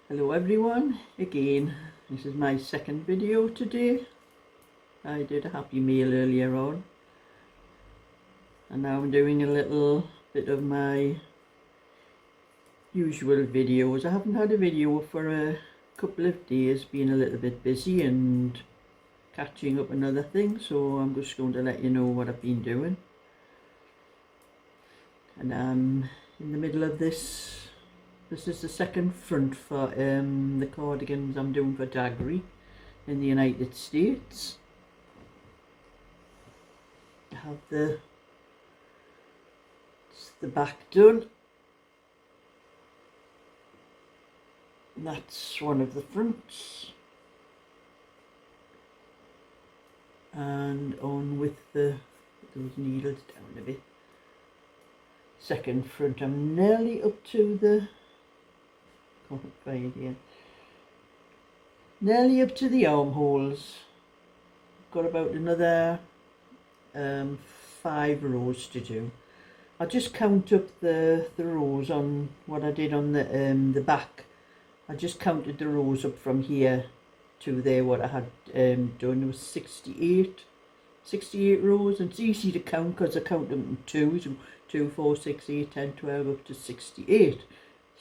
Hello everyone, again, this is my second video today. I did a happy meal earlier on and now I'm doing a little bit of my usual videos. I haven't had a video for a couple of days, being a little bit busy and catching up on other things, so I'm just going to let you know what I've been doing. And I'm in the middle of this. This is the second front for the cardigans I'm doing for Daggery in the United States. I have the back done. And that's one of the fronts. And on with those needles down a bit. Second front, I'm nearly up to the, can't find here, nearly up to the armholes. Got about another 5 rows to do. I'll just count up the rows on what I did on the back. I just counted the rows up from here to there, what I had done. It was 68 rows, and it's easy to count because I count them in twos. 2, 4, 6, 8, 10, 12 up to 68.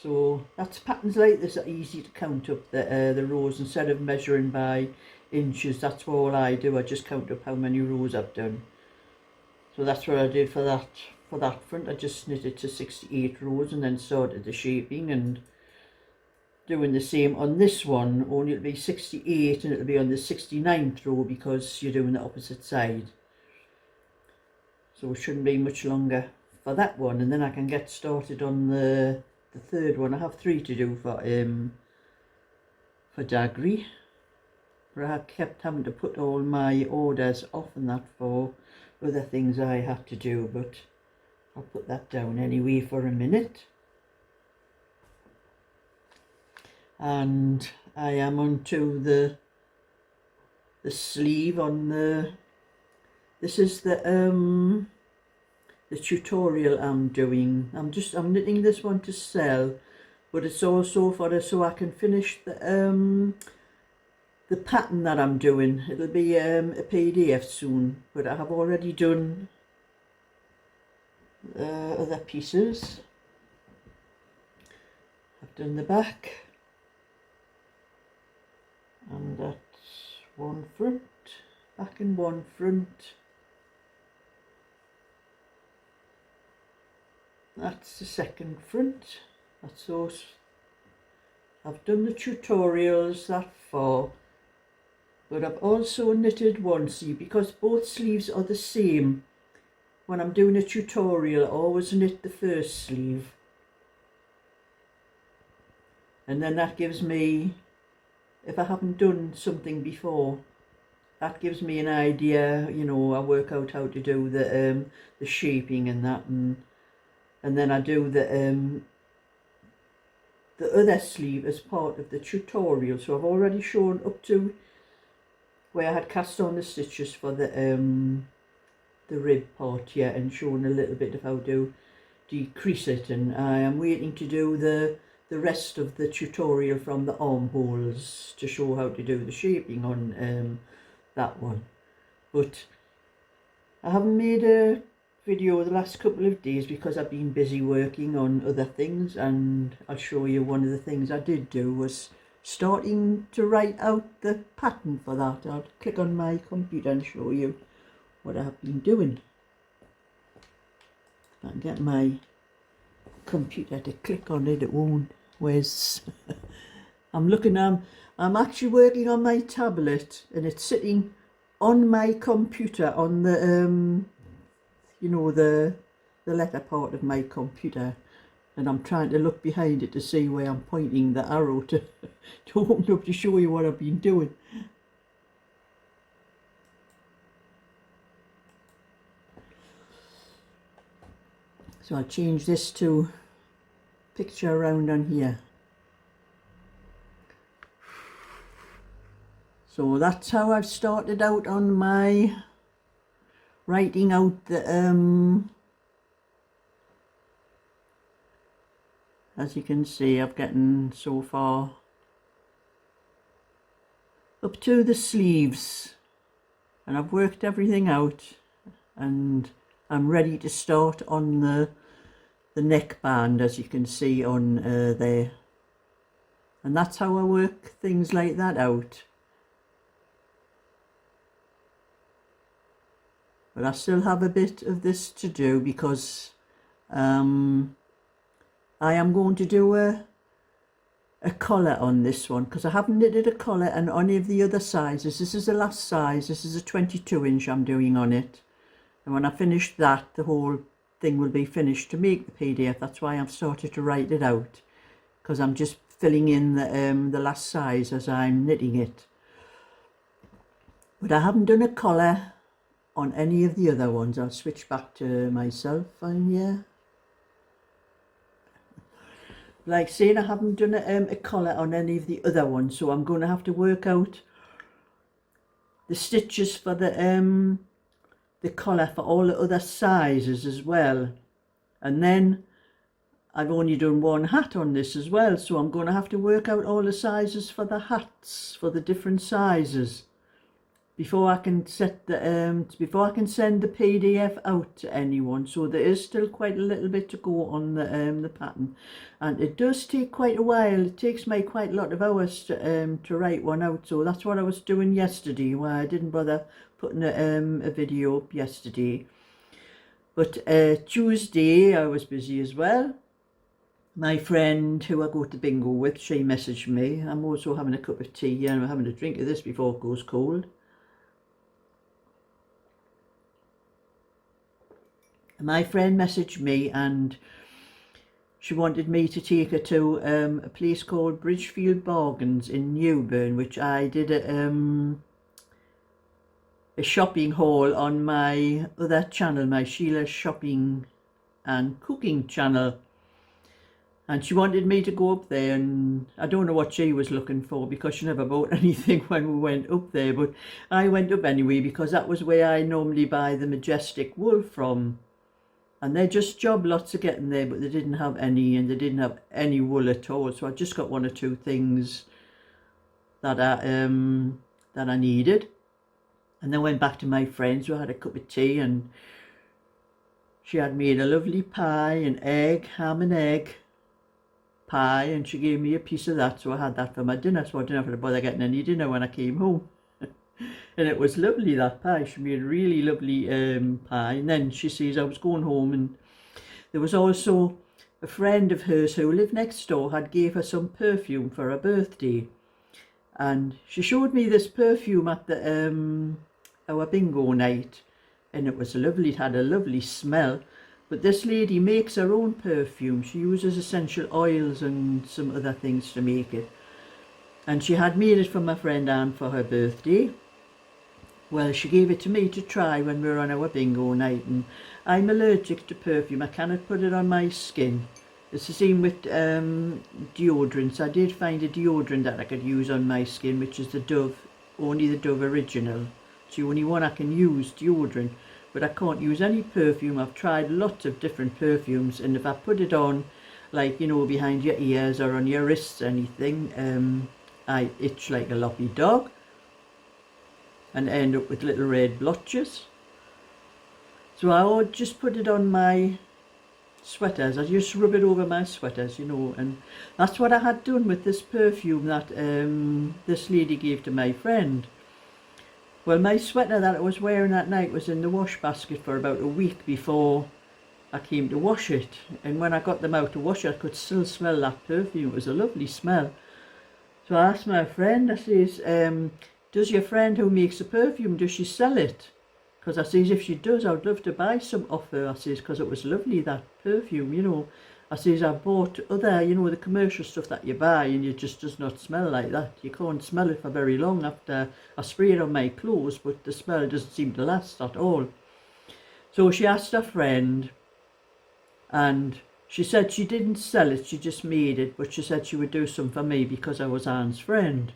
So that's patterns like this are easy to count up the rows instead of measuring by inches. That's all I do. I just count up how many rows I've done. So that's what I did for that front. I just knit it to 68 rows and then started the shaping and doing the same on this one, only it'll be 68 and it'll be on the 69th row because you're doing the opposite side. So it shouldn't be much longer for that one, and then I can get started on the third one. I have 3 to do for Daggery, but I kept having to put all my orders off and that for other things I had to do, but I'll put that down anyway for a minute. And I am onto the sleeve on the, this is the tutorial I'm doing. I'm knitting this one to sell, but it's also for so I can finish the pattern that I'm doing. It'll be a PDF soon, but I have already done other pieces. I've done the back, and that's one front, back and one front. That's the second front. That's those. I've done the tutorials that far, but I've also knitted one sleeve because both sleeves are the same. When I'm doing a tutorial, I always knit the first sleeve, and then that gives me, if I haven't done something before, that gives me an idea, you know. I work out how to do the shaping and that, and then I do the other sleeve as part of the tutorial. So I've already shown up to where I had cast on the stitches for the rib part here, and shown a little bit of how to decrease it, and I am waiting to do the rest of the tutorial from the armholes to show how to do the shaping on that one. But I haven't made a video the last couple of days because I've been busy working on other things, and I'll show you one of the things I did do was starting to write out the pattern for that. I'll click on my computer and show you what I have been doing. If I can get my computer to click on it, it won't. Where's I'm actually working on my tablet, and it's sitting on my computer on the you know, the letter part of my computer, and I'm trying to look behind it to see where I'm pointing the arrow to open up to show you what I've been doing. So I'll change this to picture around on here. So that's how I've started out on my writing out the as you can see, I've gotten so far up to the sleeves, and I've worked everything out, and I'm ready to start on the neckband, as you can see on there. And that's how I work things like that out. But I still have a bit of this to do, because I am going to do a collar on this one, because I haven't knitted a collar on any of the other sizes. This is the last size. This is a 22-inch I'm doing on it, and when I finish that, the whole thing will be finished to make the PDF. That's why I've started to write it out, because I'm just filling in the last size as I'm knitting it. But I haven't done a collar on any of the other ones. I'll switch back to myself, and yeah, like saying, I haven't done a collar on any of the other ones, so I'm going to have to work out the stitches for the collar for all the other sizes as well. And then I've only done one hat on this as well, so I'm going to have to work out all the sizes for the hats for the different sizes before I can set the before I can send the PDF out to anyone. So there is still quite a little bit to go on the pattern, and it does take quite a while. It takes me quite a lot of hours to write one out. So that's what I was doing yesterday, why I didn't bother putting a video up yesterday. But Tuesday I was busy as well. My friend who I go to bingo with, she messaged me. I'm also having a cup of tea, and I'm having a drink of this before it goes cold. My friend messaged me, and she wanted me to take her to a place called Bridgefield Bargains in Newburn, which I did a shopping haul on my other channel, my Sheila shopping and cooking channel. And she wanted me to go up there, and I don't know what she was looking for, because she never bought anything when we went up there. But I went up anyway, because that was where I normally buy the Majestic wool from. And they just job lots of getting there, but they didn't have any, and they didn't have any wool at all. So I just got one or two things that I needed. And then went back to my friends, who had a cup of tea, and she had made a lovely pie, an egg, ham and egg pie, and she gave me a piece of that, so I had that for my dinner, so I didn't have to bother getting any dinner when I came home. And it was lovely, that pie. She made a really lovely pie. And then she says I was going home, and there was also a friend of hers who lived next door had gave her some perfume for her birthday, and she showed me this perfume at the our bingo night, and it was lovely. It had a lovely smell. But this lady makes her own perfume. She uses essential oils and some other things to make it. And she had made it for my friend Anne for her birthday. Well, she gave it to me to try when we were on our bingo night. And I'm allergic to perfume. I cannot put it on my skin. It's the same with deodorants. I did find a deodorant that I could use on my skin, which is the Dove, only the Dove Original. It's the only one I can use, deodorant. But I can't use any perfume. I've tried lots of different perfumes, and if I put it on, like, you know, behind your ears or on your wrists, anything, I itch like a loppy dog and end up with little red blotches. So I would just put it on my sweaters. I just rub it over my sweaters, you know, and that's what I had done with this perfume that this lady gave to my friend. Well, my sweater that I was wearing that night was in the wash basket for about a week before I came to wash it. And when I got them out to wash it, I could still smell that perfume. It was a lovely smell. So I asked my friend, I says, does your friend who makes the perfume, does she sell it? Because I says, if she does, I would love to buy some off her. I says, because it was lovely, that perfume, you know. I says, I bought other, you know, the commercial stuff that you buy, and it just does not smell like that. You can't smell it for very long after I spray it on my clothes, but the smell doesn't seem to last at all. So she asked her friend, and she said she didn't sell it, she just made it, but she said she would do some for me because I was Anne's friend.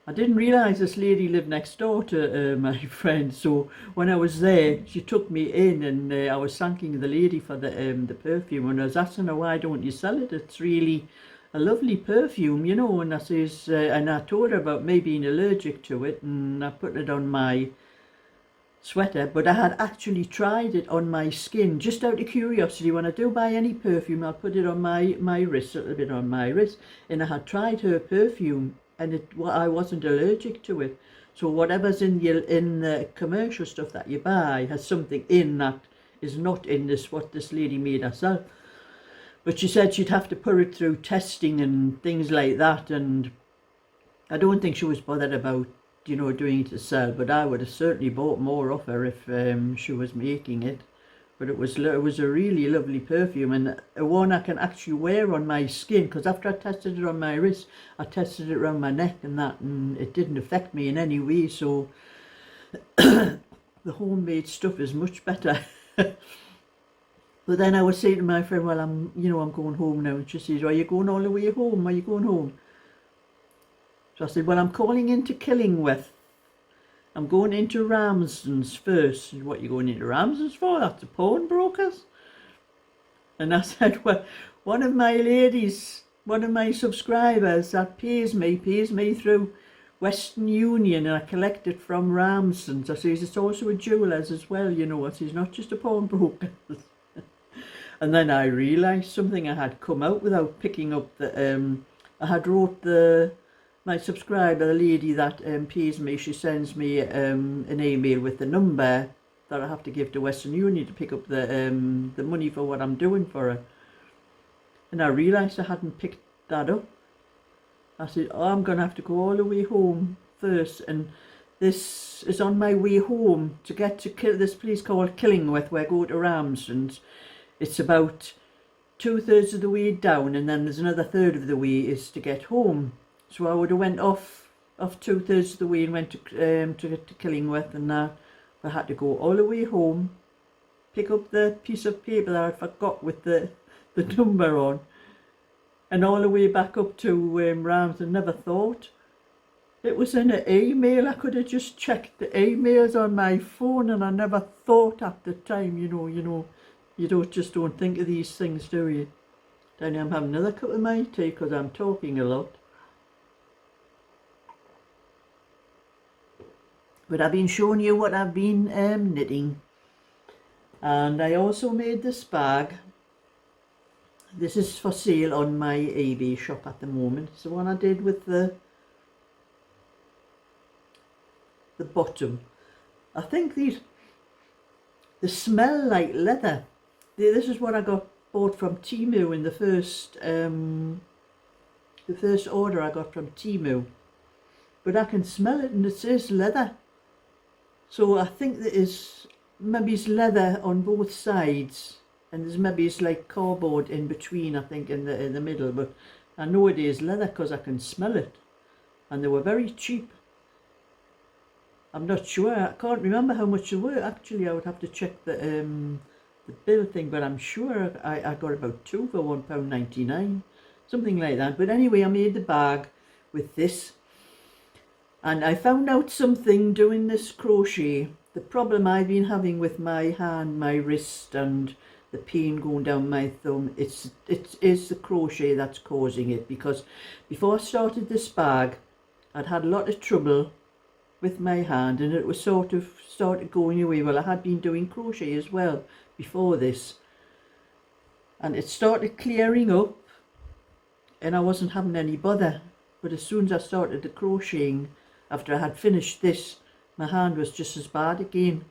I didn't realise this lady lived next door to my friend, so when I was there, she took me in, and I was thanking the lady for the perfume, and I was asking her, why don't you sell it? It's really a lovely perfume, you know, and I says, and I told her about me being allergic to it, and I put it on my sweater, but I had actually tried it on my skin just out of curiosity. When I do buy any perfume, I'll put it on my wrist, a little bit on my wrist, and I had tried her perfume, and I wasn't allergic to it. So whatever's in the commercial stuff that you buy has something in that is not in what this lady made herself. But she said she'd have to put it through testing and things like that, and I don't think she was bothered about, you know, doing it to sell, but I would have certainly bought more off her if she was making it. But it was a really lovely perfume, and one I can actually wear on my skin, because after I tested it on my wrist, I tested it around my neck and that, and it didn't affect me in any way. So the homemade stuff is much better. But then I was saying to my friend, well, I'm going home now, and she says, are you going all the way home? Are you going home? So I said, well, I'm calling into Killingworth. I'm going into Ramsden's first. What are you going into Ramsden's for? That's the pawnbrokers. And I said, well, one of my subscribers that pays me through Western Union, and I collect it from Ramsden's. I says, it's also a jeweller's as well, you know. I says, not just a pawnbroker. And then I realised something I had come out without picking up the, I had wrote my subscriber, the lady that pays me, she sends me an email with the number that I have to give to Western Union to pick up the money for what I'm doing for her. And I realised I hadn't picked that up. I said, oh, I'm going to have to go all the way home first, and this is on my way home to get to this place called Killingworth, where I go to Ramsden's. It's about 2/3 of the way down, and then there's another third of the way is to get home. So I would have went off 2/3 of the way and went to Killingworth, and I had to go all the way home, pick up the piece of paper that I forgot with the number on, and all the way back up to Ramsden. Never thought. It was in an email. I could have just checked the emails on my phone, and I never thought at the time, you know, you don't think of these things, do you? Then I'm having another cup of my tea because I'm talking a lot. But I've been showing you what I've been knitting. And I also made this bag. This is for sale on my eBay shop at the moment. It's the one I did with the bottom. I think they smell like leather. This is what I bought from Temu in the first order I got from Temu. But I can smell it, and it says leather. So I think there is maybe it's leather on both sides, and there's maybe it's like cardboard in between, I think, in the middle. But I know it is leather because I can smell it, and they were very cheap. I'm not sure. I can't remember how much they were. Actually, I would have to check the bill thing, but I'm sure I got about 2 for £1.99, something like that. But anyway, I made the bag with this. And I found out something doing this crochet. The problem I've been having with my hand, my wrist, and the pain going down my thumb, it is the crochet that's causing it. Because before I started this bag, I'd had a lot of trouble with my hand, and it was sort of started going away. Well, I had been doing crochet as well before this, and it started clearing up, and I wasn't having any bother. But as soon as I started the crocheting, after I had finished this, my hand was just as bad again.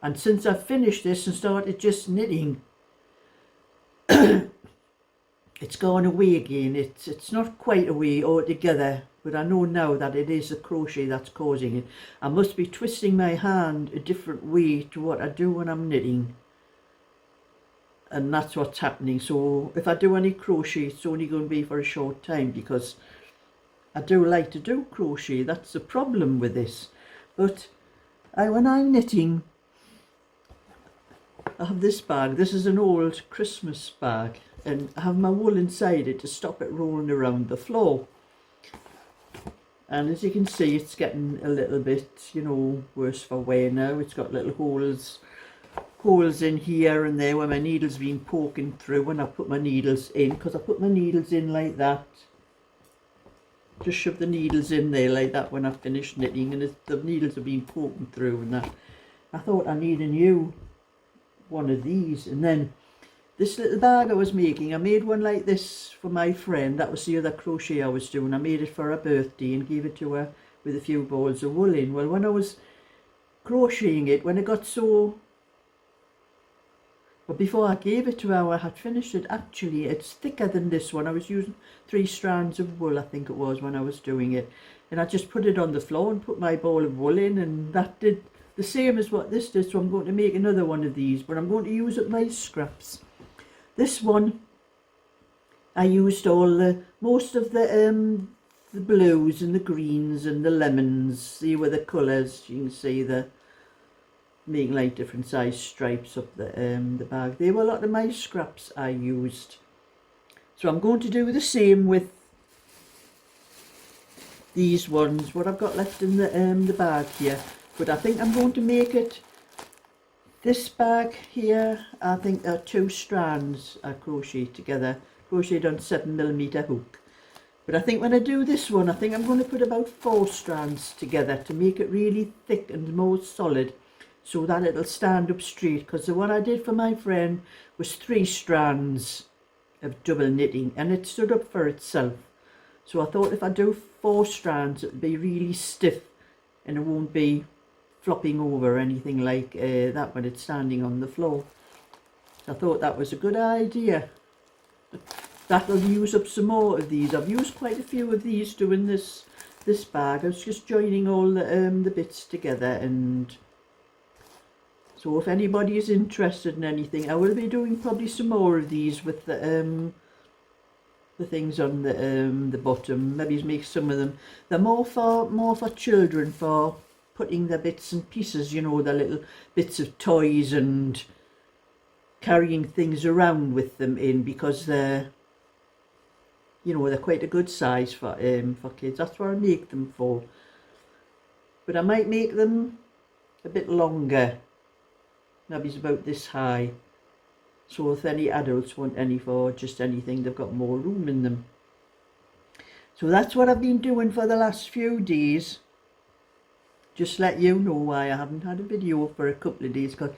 And since I've finished this and started just knitting, it's gone away again. It's not quite away altogether, but I know now that it is the crochet that's causing it. I must be twisting my hand a different way to what I do when I'm knitting. And that's what's happening. So if I do any crochet, it's only going to be for a short time, because I do like to do crochet. That's the problem with this. But when I'm knitting, I have this bag. This is an old Christmas bag, and I have my wool inside it to stop it rolling around the floor. And as you can see, it's getting a little bit, you know, worse for wear now. It's got little holes holes in here and there where my needle's been poking through when I put my needles in, because I put my needles in like that. Just shove the needles in there like that when I finish knitting, and the needles have been poking through and that. I thought I need a new one of these. And then this little bag I was making, I made one like this for my friend. That was the other crochet I was doing. I made it for her birthday and gave it to her with a few balls of wool in. Well, when I was crocheting it, when it got so... But before I gave it to her, I had finished it. Actually, it's thicker than this one. I was using 3 strands of wool, I think it was, when I was doing it. And I just put it on the floor and put my ball of wool in, and that did the same as what this did. So I'm going to make another one of these, but I'm going to use up my scraps. This one, I used most of the blues and the greens and the lemons. See where the colours, you can see the making like different size stripes up the bag. They were a lot of my scraps I used. So I'm going to do the same with these ones, what I've got left in the bag here. But I think I'm going to make it, this bag here, I think are 2 strands I crocheted together, crocheted on 7mm hook. But I think when I do this one, I think I'm going to put about 4 strands together to make it really thick and more solid, so that it'll stand up straight, because the one I did for my friend was 3 strands of double knitting and it stood up for itself. So I thought if I do 4 strands, it'll be really stiff and it won't be flopping over or anything like that when it's standing on the floor. I thought that was a good idea. That'll use up some more of these. I've used quite a few of these doing this bag. I was just joining all the bits together, and so if anybody is interested in anything, I will be doing probably some more of these with the things on the bottom. Maybe make some of them. They're more for children, for putting their bits and pieces, you know, the little bits of toys and carrying things around with them in, because they're, you know, they're quite a good size for kids. That's what I make them for. But I might make them a bit longer. Maybe it's about this high. So if any adults want any for just anything, they've got more room in them. So that's what I've been doing for the last few days. Just let you know why I haven't had a video for a couple of days, because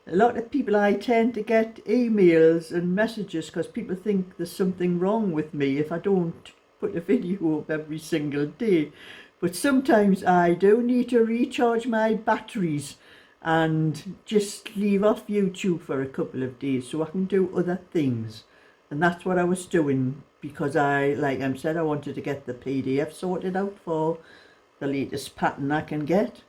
a lot of people, I tend to get emails and messages because people think there's something wrong with me if I don't put a video up every single day. But sometimes I do need to recharge my batteries and just leave off YouTube for a couple of days so I can do other things. And that's what I was doing, because like I said, I wanted to get the PDF sorted out for the latest pattern I can get.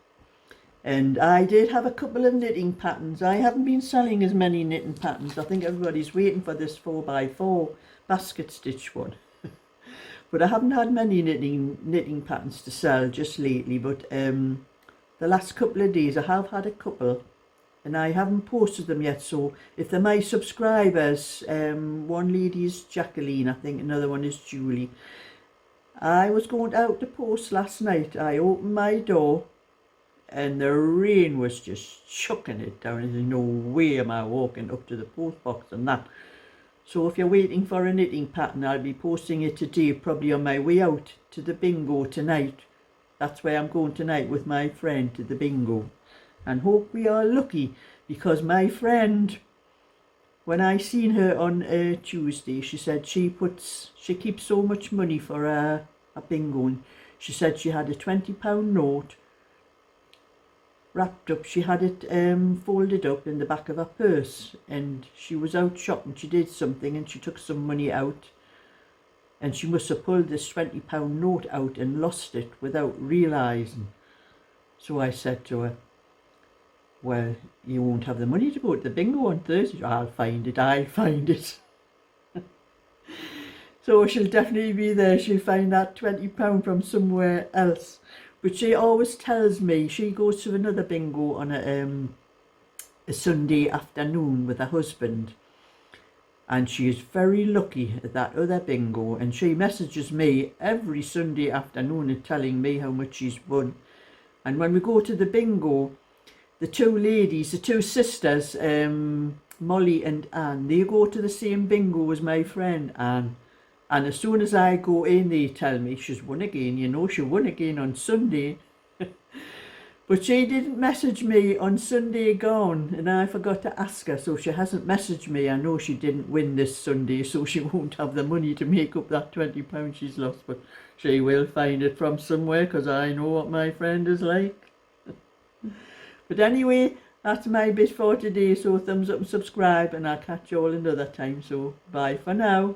And I did have a couple of knitting patterns. I haven't been selling as many knitting patterns. I think everybody's waiting for this 4x4 basket stitch one. But I haven't had many knitting patterns to sell just lately. But the last couple of days I have had a couple, and I haven't posted them yet. So if they're my subscribers, one lady is Jacqueline, I think another one is Julie. I was going out to post last night. I opened my door and the rain was just chucking it down. There's no way am I walking up to the post box and that. So if you're waiting for a knitting pattern, I'll be posting it today, probably on my way out to the bingo tonight. That's where I'm going tonight with my friend, to the bingo. And hope we are lucky, because my friend, when I seen her on Tuesday, she said she keeps so much money for a bingo. And she said she had a £20 note wrapped up. She had it folded up in the back of her purse, and she was out shopping. She did something and she took some money out, and she must have pulled this £20 note out and lost it without realising. So I said to her, well, you won't have the money to go to the bingo on Thursday. I'll find it. So she'll definitely be there. She'll find that £20 from somewhere else. But she always tells me she goes to another bingo on a Sunday afternoon with her husband, and she is very lucky at that other bingo, and she messages me every Sunday afternoon and telling me how much she's won. And when we go to the bingo, the two ladies, the two sisters, Molly and Anne, they go to the same bingo as my friend Anne. And as soon as I go in, they tell me she's won again. You know, she won again on Sunday. But she didn't message me on Sunday gone, and I forgot to ask her, so she hasn't messaged me. I know she didn't win this Sunday, so she won't have the money to make up that £20 she's lost, but she will find it from somewhere, because I know what my friend is like. But anyway, that's my bit for today, so thumbs up and subscribe, and I'll catch you all another time, so bye for now.